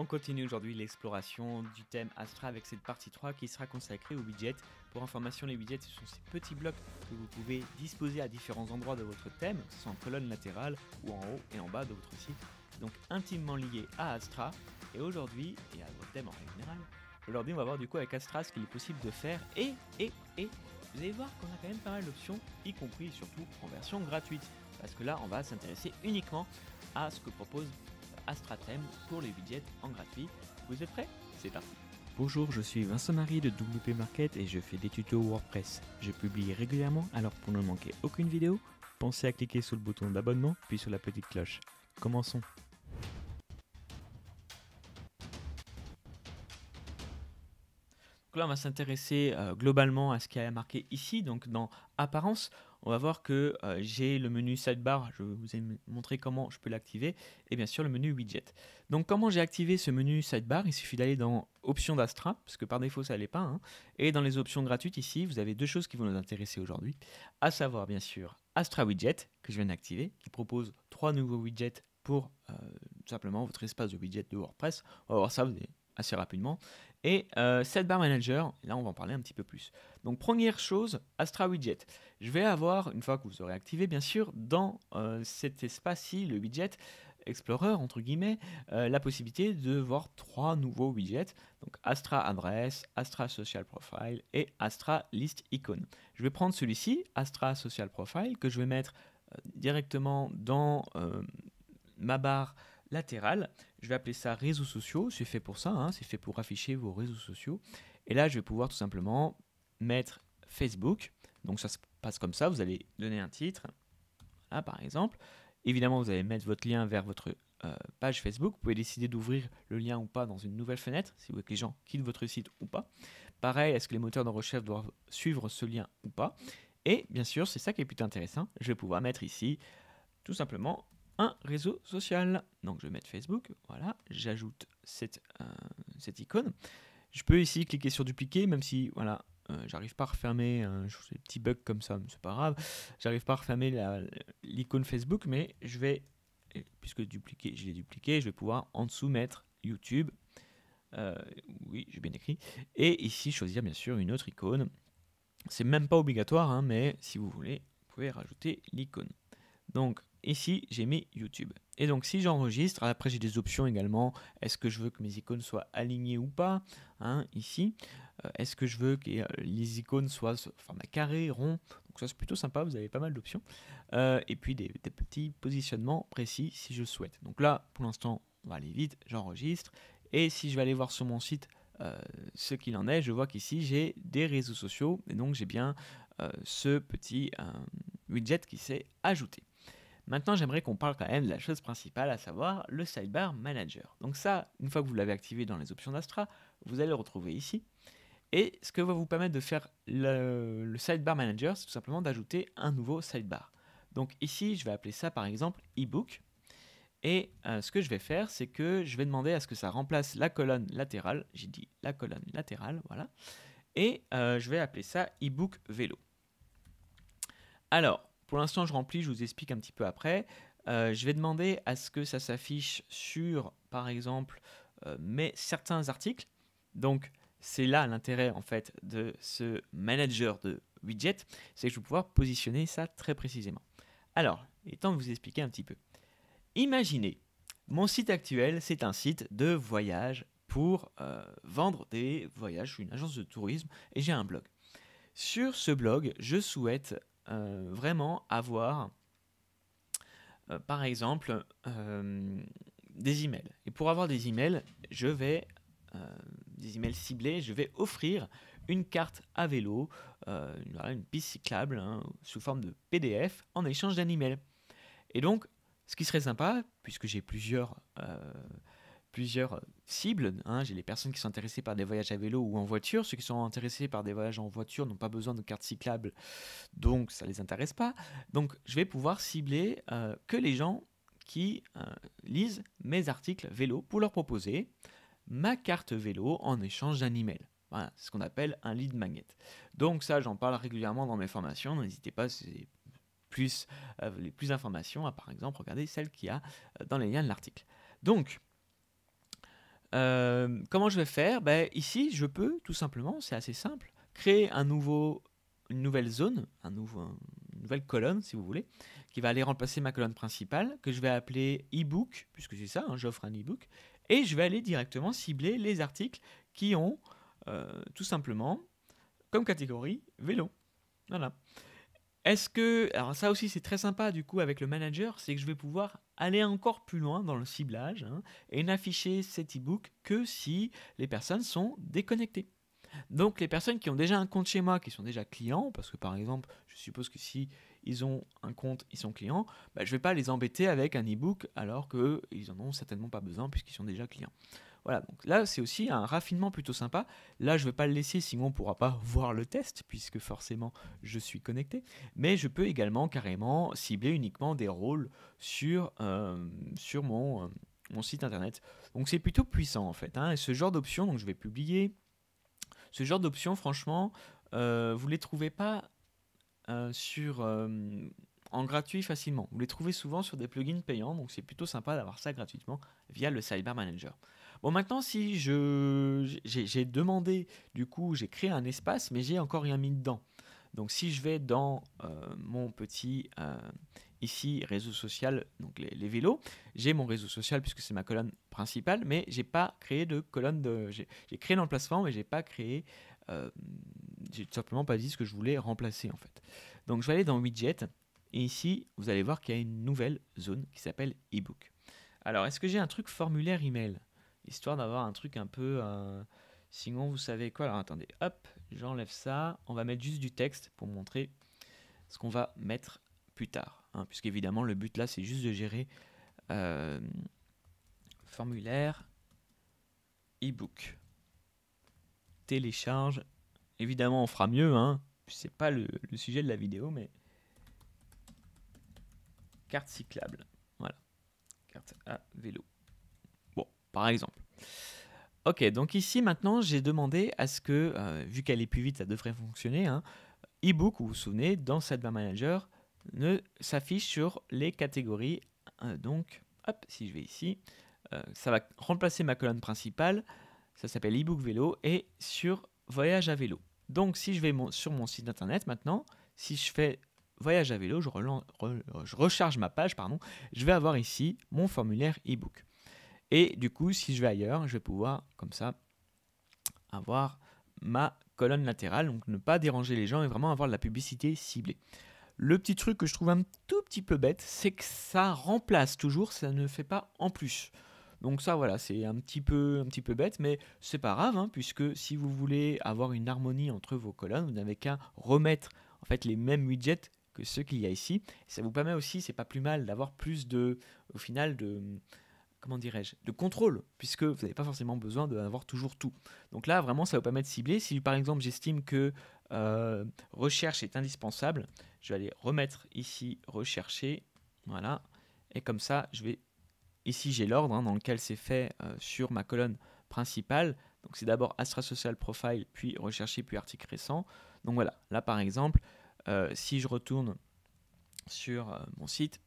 On continue aujourd'hui l'exploration du thème Astra avec cette partie 3 qui sera consacrée aux widgets. Pour information, les widgets, ce sont ces petits blocs que vous pouvez disposer à différents endroits de votre thème, que ce soit en colonne latérale ou en haut et en bas de votre site, donc intimement liés à Astra. Et aujourd'hui, et à votre thème en règle générale, aujourd'hui on va voir du coup avec Astra ce qu'il est possible de faire et vous allez voir qu'on a quand même pas mal d'options, y compris et surtout en version gratuite. Parce que là, on va s'intéresser uniquement à ce que propose AstraTheme pour les widgets en gratuit. Vous êtes prêts? C'est parti. Bonjour, je suis Vincent-Marie de WP Market et je fais des tutos WordPress. Je publie régulièrement, alors pour ne manquer aucune vidéo, pensez à cliquer sur le bouton d'abonnement puis sur la petite cloche. Commençons. Donc là, on va s'intéresser globalement à ce qui est marqué ici. Donc dans Apparence, on va voir que j'ai le menu Sidebar. Je vous ai montré comment je peux l'activer. Et bien sûr, le menu Widget. Donc comment j'ai activé ce menu Sidebar? Il suffit d'aller dans Options d'Astra, parce que par défaut, ça n'allait pas. Hein. Et dans les options gratuites, ici, vous avez deux choses qui vont nous intéresser aujourd'hui. À savoir, bien sûr, Astra Widget, que je viens d'activer, qui propose 3 nouveaux widgets pour tout simplement votre espace de widget de WordPress. On va voir ça assez rapidement. Et Sidebar Manager, là on va en parler un petit peu plus. Donc première chose, Astra Widget. Je vais avoir, une fois que vous aurez activé bien sûr, dans cet espace-ci, le widget Explorer, entre guillemets, la possibilité de voir 3 nouveaux widgets. Donc Astra Adresse, Astra Social Profile et Astra List Icon. Je vais prendre celui-ci, Astra Social Profile, que je vais mettre directement dans ma barre latérale. Je vais appeler ça réseaux sociaux, c'est fait pour ça, hein, c'est fait pour afficher vos réseaux sociaux. Et là, je vais pouvoir tout simplement mettre Facebook. Donc ça se passe comme ça, vous allez donner un titre, là par exemple. Évidemment, vous allez mettre votre lien vers votre page Facebook. Vous pouvez décider d'ouvrir le lien ou pas dans une nouvelle fenêtre, si vous voulez que les gens quittent votre site ou pas. Pareil, est-ce que les moteurs de recherche doivent suivre ce lien ou pas? Et bien sûr, c'est ça qui est plutôt intéressant, je vais pouvoir mettre ici tout simplement un réseau social. Donc je vais mettre Facebook, voilà, j'ajoute cette icône. Je peux ici cliquer sur dupliquer, même si voilà, j'arrive pas à refermer, des petits bugs comme ça, mais c'est pas grave, j'arrive pas à refermer l'icône Facebook, mais je vais, puisque dupliquer, je l'ai dupliqué, je vais pouvoir en dessous mettre YouTube, oui j'ai bien écrit, et ici choisir bien sûr une autre icône. C'est même pas obligatoire, hein, mais si vous voulez, vous pouvez rajouter l'icône. Donc ici j'ai mis YouTube. Et donc si j'enregistre, après j'ai des options également. Est-ce que je veux que mes icônes soient alignées ou pas, hein, ici. Est-ce que je veux que les icônes soient format carré, rond. Donc ça c'est plutôt sympa, vous avez pas mal d'options. Et puis des petits positionnements précis si je souhaite. Donc là pour l'instant on va aller vite, j'enregistre. Et si je vais aller voir sur mon site ce qu'il en est, je vois qu'ici j'ai des réseaux sociaux. Et donc j'ai bien ce petit widget qui s'est ajouté. Maintenant, j'aimerais qu'on parle quand même de la chose principale, à savoir le Sidebar Manager. Donc ça, une fois que vous l'avez activé dans les options d'Astra, vous allez le retrouver ici. Et ce que va vous permettre de faire le Sidebar Manager, c'est tout simplement d'ajouter un nouveau sidebar. Donc ici, je vais appeler ça par exemple ebook. Et ce que je vais faire, c'est que je vais demander à ce que ça remplace la colonne latérale. J'ai dit la colonne latérale, voilà. Et je vais appeler ça ebook vélo. Alors, pour l'instant, je remplis, je vous explique un petit peu après. Je vais demander à ce que ça s'affiche sur, par exemple, certains articles. Donc, c'est là l'intérêt en fait de ce manager de widget, c'est que je vais pouvoir positionner ça très précisément. Alors, il est temps de vous expliquer un petit peu. Imaginez, mon site actuel, c'est un site de voyage pour vendre des voyages. Je suis une agence de tourisme et j'ai un blog. Sur ce blog, je souhaite vraiment avoir, par exemple, des emails. Et pour avoir des emails, des emails ciblés, je vais offrir une carte à vélo, une piste cyclable, hein, sous forme de PDF en échange d'un email. Et donc, ce qui serait sympa, puisque j'ai plusieurs cibles, hein. J'ai les personnes qui sont intéressées par des voyages à vélo ou en voiture. Ceux qui sont intéressés par des voyages en voiture n'ont pas besoin de carte cyclable, donc ça ne les intéresse pas. Donc je vais pouvoir cibler que les gens qui lisent mes articles vélo pour leur proposer ma carte vélo en échange d'un email. Voilà, c'est ce qu'on appelle un lead magnet. Donc ça, j'en parle régulièrement dans mes formations. N'hésitez pas, si les plus d'informations à par exemple regarder celle qu'il y a dans les liens de l'article. Donc Comment je vais faire? Ben, ici, je peux tout simplement, c'est assez simple, créer une nouvelle zone, une nouvelle colonne si vous voulez, qui va aller remplacer ma colonne principale, que je vais appeler e-book, puisque c'est ça, hein, j'offre un e-book, et je vais aller directement cibler les articles qui ont tout simplement comme catégorie vélo. Voilà. Alors ça aussi c'est très sympa du coup avec le manager, c'est que je vais pouvoir aller encore plus loin dans le ciblage, hein, et n'afficher cet e-book que si les personnes sont déconnectées. Donc les personnes qui ont déjà un compte chez moi, qui sont déjà clients, parce que par exemple, je suppose que si ils ont un compte, ils sont clients, bah, je ne vais pas les embêter avec un e-book alors qu'ils en ont certainement pas besoin puisqu'ils sont déjà clients. Voilà, donc là c'est aussi un raffinement plutôt sympa. Là je ne vais pas le laisser sinon on ne pourra pas voir le test puisque forcément je suis connecté. Mais je peux également carrément cibler uniquement des rôles sur mon site internet. Donc c'est plutôt puissant en fait, hein. Et ce genre d'option, donc je vais publier. Ce genre d'options, franchement, vous ne les trouvez pas en gratuit facilement. Vous les trouvez souvent sur des plugins payants, donc c'est plutôt sympa d'avoir ça gratuitement via le Sidebar Manager. Bon, maintenant, si j'ai demandé, du coup, j'ai créé un espace, mais j'ai encore rien mis dedans. Donc, si je vais dans mon petit ici réseau social, donc les vélos, j'ai mon réseau social puisque c'est ma colonne principale, mais j'ai pas créé de colonne de. J'ai créé l'emplacement, mais j'ai pas créé. J'ai tout simplement pas dit ce que je voulais remplacer en fait. Donc, je vais aller dans Widget. Et ici, vous allez voir qu'il y a une nouvelle zone qui s'appelle ebook. Alors, est-ce que j'ai un truc formulaire email? Histoire d'avoir un truc un peu. Sinon, vous savez quoi? Alors, attendez, hop, j'enlève ça. On va mettre juste du texte pour montrer ce qu'on va mettre plus tard. Hein, puisqu'évidemment, le but là, c'est juste de gérer formulaire ebook. Télécharge. Évidemment, on fera mieux. Hein. C'est pas le sujet de la vidéo, mais. Carte cyclable. Voilà. Carte à vélo. Bon, par exemple. Ok, donc ici maintenant j'ai demandé à ce que, vu qu'elle est plus vite, ça devrait fonctionner, hein, ebook, vous vous souvenez, dans Sidebar Manager, ne s'affiche sur les catégories. Donc, hop, si je vais ici, ça va remplacer ma colonne principale, ça s'appelle ebook vélo, et sur voyage à vélo. Donc si je vais sur mon site internet maintenant, si je fais voyage à vélo, je recharge ma page, pardon, je vais avoir ici mon formulaire ebook. Et du coup, si je vais ailleurs, je vais pouvoir, comme ça, avoir ma colonne latérale, donc ne pas déranger les gens et vraiment avoir de la publicité ciblée. Le petit truc que je trouve un tout petit peu bête, c'est que ça remplace toujours, ça ne fait pas en plus. Donc ça, voilà, c'est un petit peu bête, mais c'est pas grave, hein, puisque si vous voulez avoir une harmonie entre vos colonnes, vous n'avez qu'à remettre en fait les mêmes widgets que ceux qu'il y a ici. Ça vous permet aussi, c'est pas plus mal, d'avoir plus au final, comment dirais-je, de contrôle, puisque vous n'avez pas forcément besoin d'avoir toujours tout. Donc là, vraiment, ça va vous permettre de cibler. Si par exemple, j'estime que recherche est indispensable, je vais aller remettre ici rechercher, voilà, et comme ça, ici j'ai l'ordre, hein, dans lequel c'est fait sur ma colonne principale. Donc c'est d'abord Astra Social Profile, puis rechercher, puis article récent. Donc voilà, là par exemple, si je retourne sur mon site,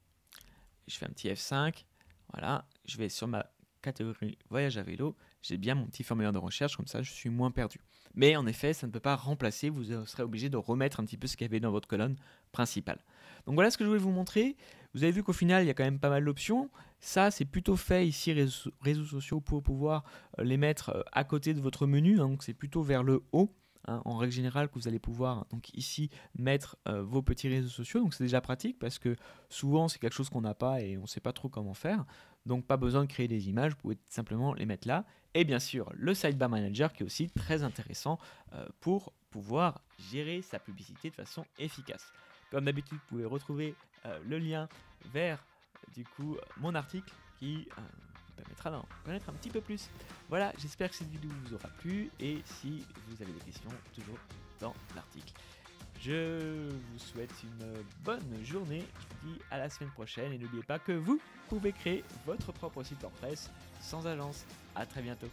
je fais un petit F5, voilà, je vais sur ma catégorie voyage à vélo, j'ai bien mon petit formulaire de recherche, comme ça je suis moins perdu. Mais en effet, ça ne peut pas remplacer, vous serez obligé de remettre un petit peu ce qu'il y avait dans votre colonne principale. Donc voilà ce que je voulais vous montrer. Vous avez vu qu'au final, il y a quand même pas mal d'options. Ça, c'est plutôt fait ici, réseaux sociaux, pour pouvoir les mettre à côté de votre menu, hein, donc c'est plutôt vers le haut. Hein, en règle générale, que vous allez pouvoir donc ici mettre vos petits réseaux sociaux. Donc c'est déjà pratique parce que souvent c'est quelque chose qu'on n'a pas et on ne sait pas trop comment faire. Donc pas besoin de créer des images, vous pouvez simplement les mettre là. Et bien sûr le Sidebar Manager qui est aussi très intéressant pour pouvoir gérer sa publicité de façon efficace. Comme d'habitude, vous pouvez retrouver le lien vers du coup mon article qui permettra d'en connaître un petit peu plus. Voilà, j'espère que cette vidéo vous aura plu et si vous avez des questions, toujours dans l'article. Je vous souhaite une bonne journée, je vous dis à la semaine prochaine et n'oubliez pas que vous pouvez créer votre propre site WordPress sans agence. À très bientôt.